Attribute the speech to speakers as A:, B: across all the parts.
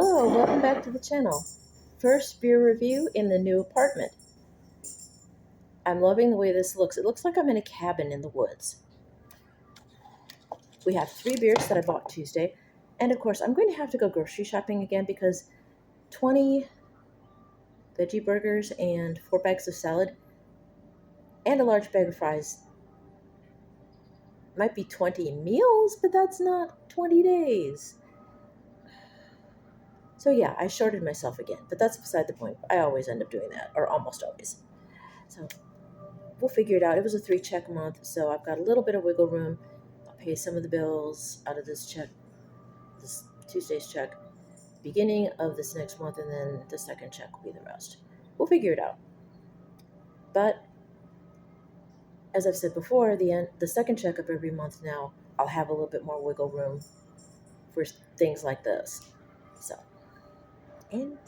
A: Hello, welcome back to the channel. First beer review in the new apartment. I'm loving the way this looks. It looks like I'm in a cabin in the woods. We have 3 beers that I bought Tuesday. And of course, I'm going to have to go grocery shopping again because 20 veggie burgers and 4 bags of salad and a large bag of fries might be 20 meals, but that's not 20 days. So yeah, I shorted myself again, but that's beside the point. I always end up doing that, or almost always. So we'll figure it out. It was a 3-check month, so I've got a little bit of wiggle room. I'll pay some of the bills out of this check, this Tuesday's check, beginning of this next month, and then the second check will be the rest. We'll figure it out. But as I've said before, the second check of every month now, I'll have a little bit more wiggle room for things like this. So, and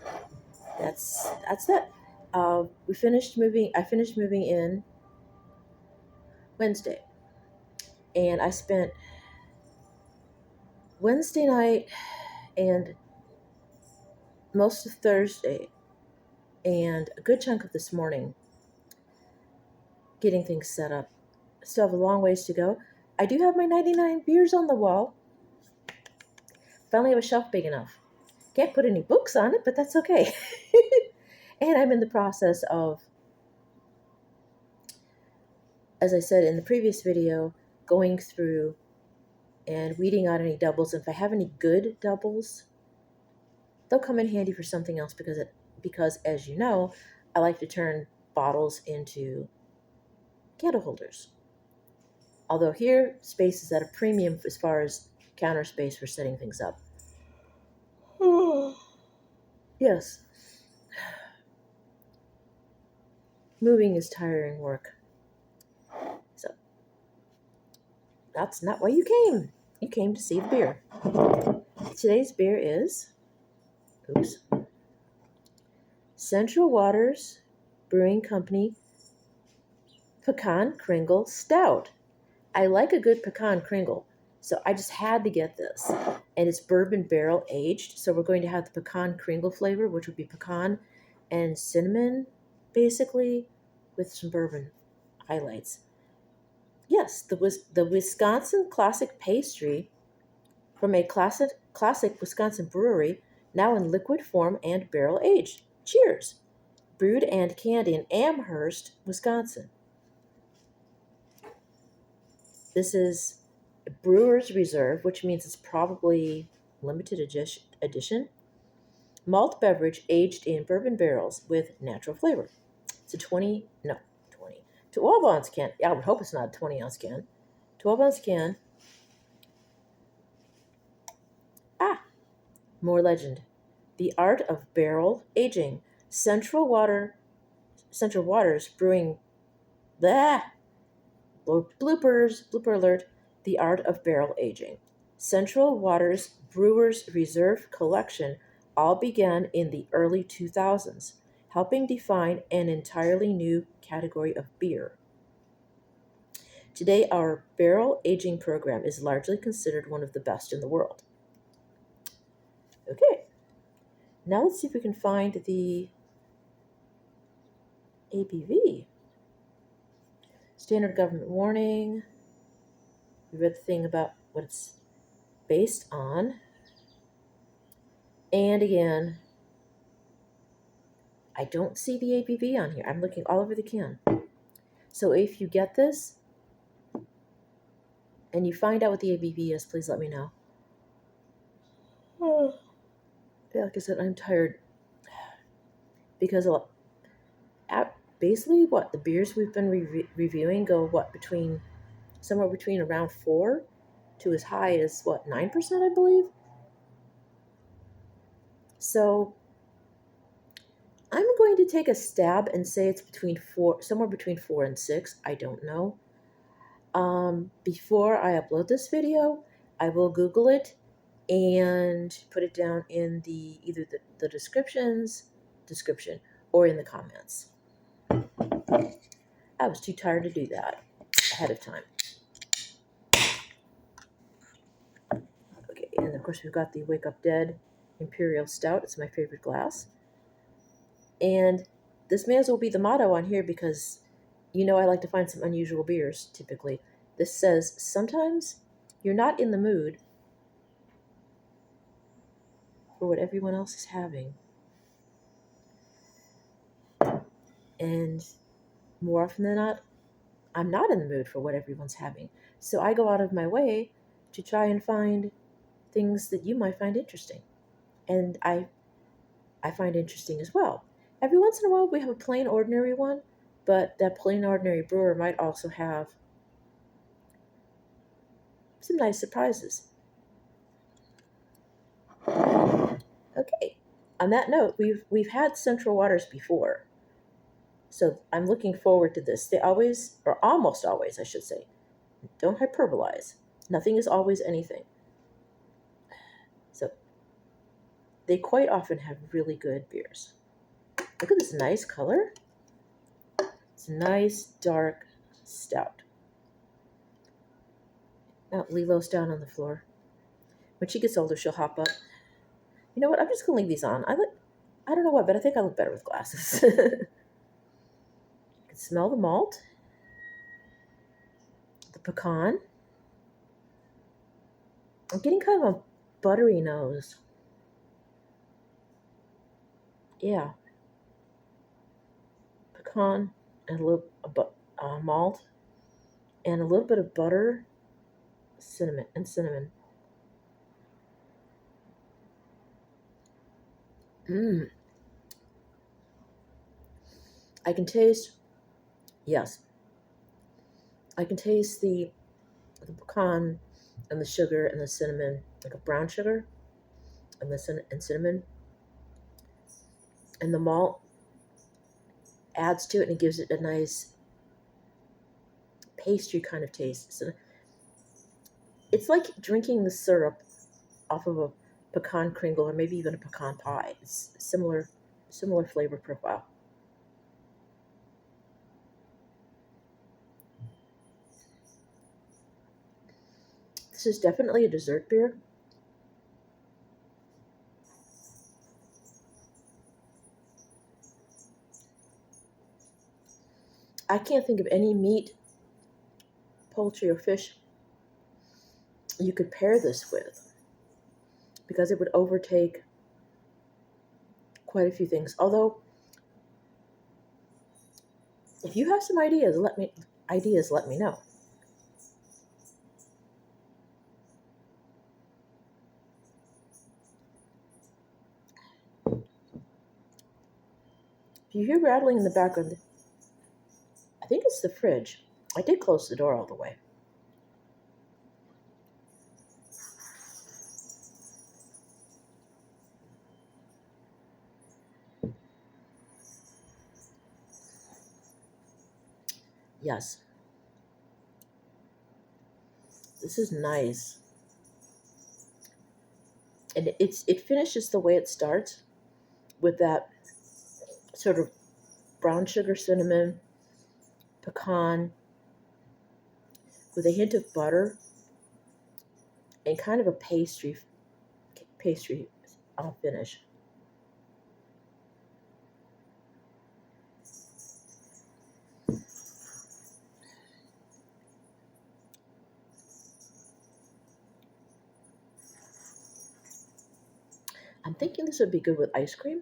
A: that's that. I finished moving in Wednesday, and I spent Wednesday night and most of Thursday and a good chunk of this morning getting things set up. Still have a long ways to go. I do have my 99 beers on the wall. Finally have a shelf big enough. Can't put any books on it, but that's okay. And I'm in the process of, as I said in the previous video, going through and weeding out any doubles. And if I have any good doubles, they'll come in handy for something else because as you know, I like to turn bottles into candle holders. Although here, space is at a premium as far as counter space for setting things up. Yes. Moving is tiring work. So, that's not why you came. You came to see the beer. Today's beer is, Central Waters Brewing Company Pecan Kringle Stout. I like a good pecan Kringle, so I just had to get this. And it's bourbon barrel aged, so we're going to have the pecan Kringle flavor, which would be pecan and cinnamon, basically, with some bourbon highlights. Yes, the Wisconsin Classic Pastry from a classic Wisconsin brewery, now in liquid form and barrel aged. Cheers! Brewed and canned in Amherst, Wisconsin. This is a brewer's reserve, which means it's probably limited edition. Malt beverage aged in bourbon barrels with natural flavor. It's a 12-ounce can. I would hope it's not a 20-ounce can. 12-ounce can. More legend. The art of barrel aging. Central Waters Brewing. Blooper alert. The art of barrel aging. Central Waters Brewers Reserve Collection all began in the early 2000s, helping define an entirely new category of beer. Today, our barrel aging program is largely considered one of the best in the world. Okay, now let's see if we can find the ABV. Standard government warning. We read the thing about what it's based on. And again, I don't see the ABV on here. I'm looking all over the can. So if you get this and you find out what the ABV is, please let me know. Yeah, like I said, I'm tired. Because basically the beers we've been reviewing go somewhere between around 4 to as high as 9%, I believe. So I'm going to take a stab and say it's somewhere between 4 and 6. I don't know. Before I upload this video, I will Google it and put it down in either the description or in the comments. I was too tired to do that ahead of time. Okay, and of course we've got the Wake Up Dead Imperial Stout. It's my favorite glass. And this may as well be the motto on here because I like to find some unusual beers typically. This says, sometimes you're not in the mood for what everyone else is having. And more often than not, I'm not in the mood for what everyone's having. So I go out of my way to try and find things that you might find interesting. And I find interesting as well. Every once in a while we have a plain ordinary one, but that plain ordinary brewer might also have some nice surprises. Okay. On that note, we've had Central Waters before. So I'm looking forward to this. They always, or almost always, I should say, don't hyperbolize. Nothing is always anything. So they quite often have really good beers. Look at this nice color. It's a nice dark stout. Now Lilo's down on the floor. When she gets older, she'll hop up. You know what? I'm just gonna leave these on. I don't know why, but I think I look better with glasses. You can smell the malt, the pecan. I'm getting kind of a buttery nose. Yeah, pecan and a little malt and a little bit of butter, cinnamon. Mmm. I can taste. Yes, I can taste the pecan and the sugar and the cinnamon, like a brown sugar and and cinnamon, and the malt adds to it and it gives it a nice pastry kind of taste. So it's like drinking the syrup off of a pecan kringle or maybe even a pecan pie. It's similar flavor profile. This is definitely a dessert beer. I can't think of any meat, poultry, or fish you could pair this with because it would overtake quite a few things. Although, if you have some ideas, let me know. If you hear rattling in the background, I think it's the fridge. I did close the door all the way. Yes, this is nice, and it finishes the way it starts with that sort of brown sugar, cinnamon, pecan, with a hint of butter and kind of a pastry finish. I'm thinking this would be good with ice cream.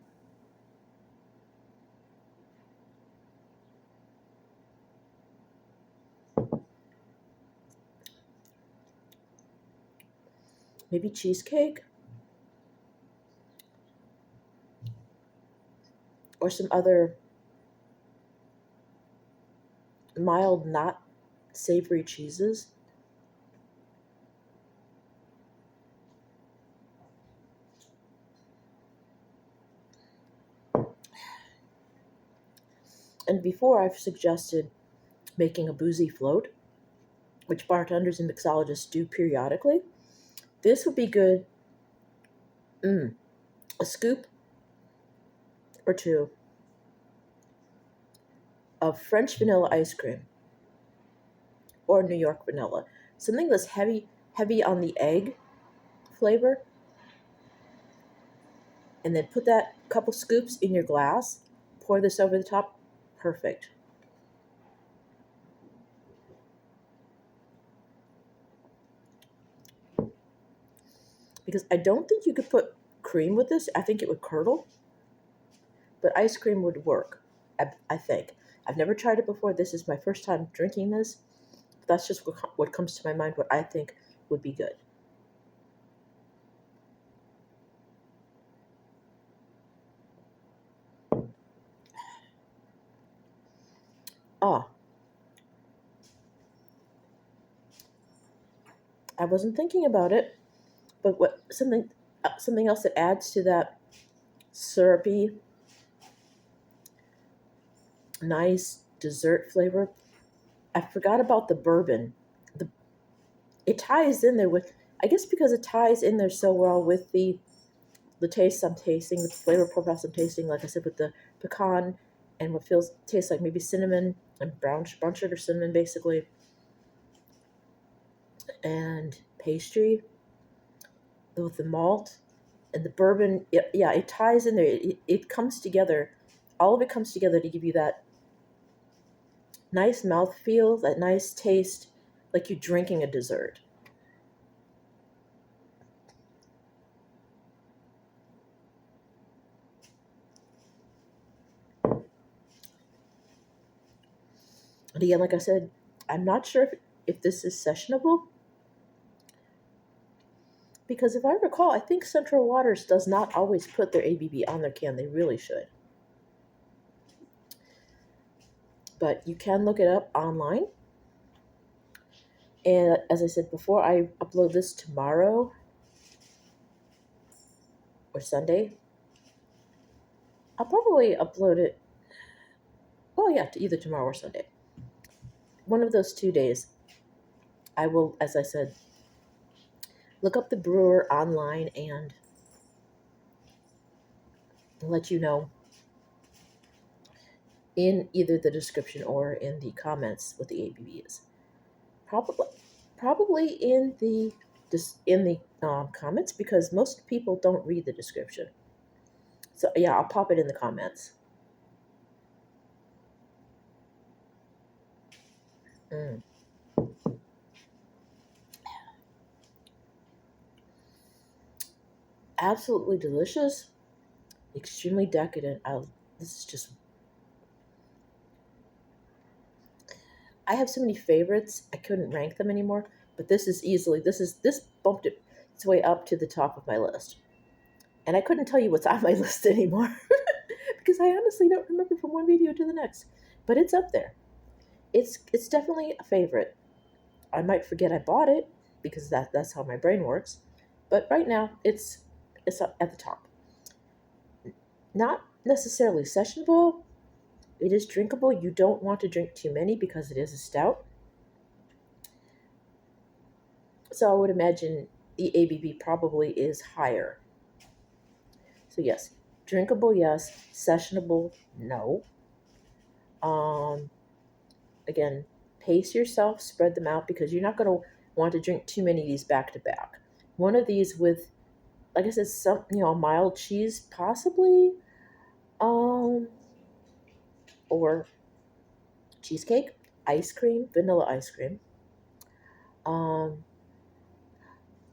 A: Maybe cheesecake or some other mild, not savory cheeses. And before I've suggested making a boozy float, which bartenders and mixologists do periodically. This would be good. A scoop or two of French vanilla ice cream or New York vanilla. Something that's heavy on the egg flavor, and then put that couple scoops in your glass. Pour this over the top. Perfect. Because I don't think you could put cream with this. I think it would curdle, but ice cream would work. I think. I've never tried it before. This is my first time drinking this. That's just what comes to my mind, what I think would be good. Ah, I wasn't thinking about it, but what something else that adds to that syrupy, nice dessert flavor. I forgot about the bourbon. The It ties in there with, I guess because it ties in there so well with the taste I'm tasting, the flavor profiles I'm tasting. Like I said, with the pecan and what feels tastes like maybe cinnamon and brown sugar cinnamon basically, and pastry with the malt and the bourbon. Yeah, it ties in there. It comes together. All of it comes together to give you that nice mouth feel, that nice taste, like you're drinking a dessert. And again, like I said, I'm not sure if this is sessionable, because if I recall, I think Central Waters does not always put their ABV on their can. They really should. But you can look it up online. And as I said before, I upload this tomorrow or Sunday. I'll probably upload it, well, yeah, to either tomorrow or Sunday. One of those 2 days, I will, as I said, look up the brewer online and let you know in either the description or in the comments what the ABV is. Probably, probably in the comments, because most people don't read the description. So yeah, I'll pop it in the comments. Mm. Absolutely delicious, extremely decadent. This is just. I have so many favorites. I couldn't rank them anymore. But this bumped its way up to the top of my list, and I couldn't tell you what's on my list anymore because I honestly don't remember from one video to the next. But it's up there. It's definitely a favorite. I might forget I bought it because that's how my brain works. But right now, it's up at the top. Not necessarily sessionable. It is drinkable. You don't want to drink too many because it is a stout. So I would imagine the ABV probably is higher. So yes, drinkable, yes. Sessionable, no. Um, Again, pace yourself, spread them out, because you're not going to want to drink too many of these back to back. One of these with, like I said, some mild cheese possibly, um, or cheesecake, ice cream, vanilla ice cream, um,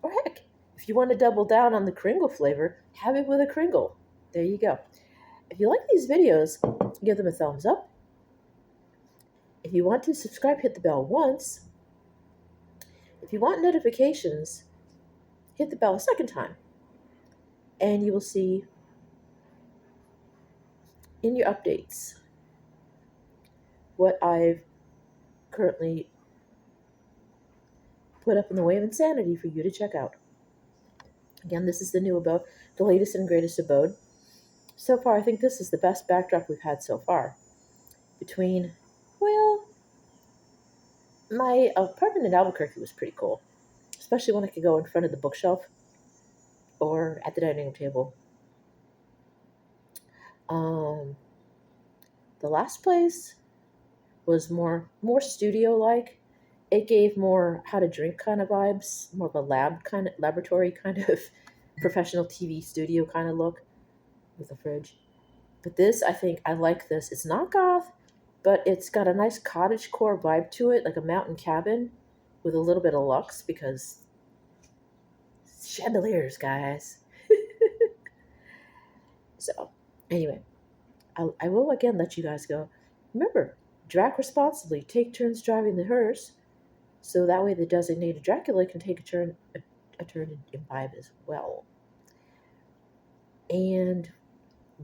A: or heck, if you want to double down on the Kringle flavor, have it with a Kringle. There you go. If you like these videos, give them a thumbs up. If you want to subscribe, hit the bell once. If you want notifications, hit the bell a second time, and you will see in your updates what I've currently put up in the way of insanity for you to check out. Again, this is the new abode, the latest and greatest abode. So far, I think this is the best backdrop we've had so far. Between, well, my apartment in Albuquerque was pretty cool, especially when I could go in front of the bookshelf or at the dining room table. Um, the last place was more studio like. It gave more how to drink kind of vibes, more of a laboratory kind of professional TV studio kind of look. with the fridge. But this, I think, I like this. It's not goth, but it's got a nice cottagecore vibe to it, like a mountain cabin with a little bit of luxe because chandeliers, guys. So, anyway, I will again let you guys go. Remember, drac responsibly. Take turns driving the hearse, so that way the designated Dracula can take a turn and imbibe as well. And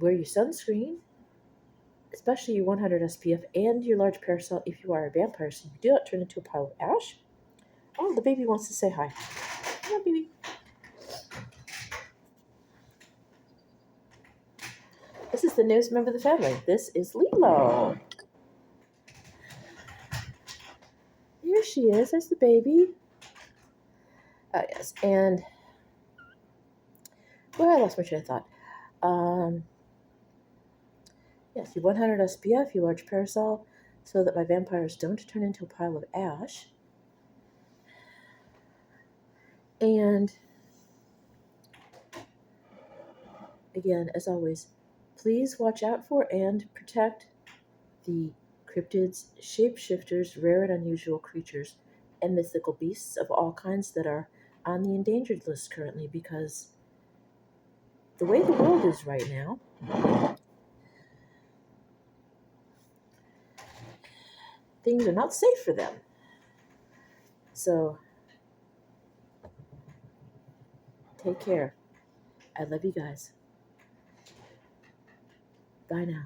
A: wear your sunscreen, especially your 100 SPF and your large parasol if you are a vampire, so you do not turn into a pile of ash. Oh, the baby wants to say hi. Come on, baby. This is the newest member of the family. This is Lilo. Here she is. There's the baby. Oh, yes. And, well, I lost my train of thought. Yes, your 100 SPF, your large parasol, so that my vampires don't turn into a pile of ash. And, again, as always, please watch out for and protect the cryptids, shapeshifters, rare and unusual creatures, and mythical beasts of all kinds that are on the endangered list currently, because the way the world is right now, things are not safe for them. So, take care. I love you guys. Bye now.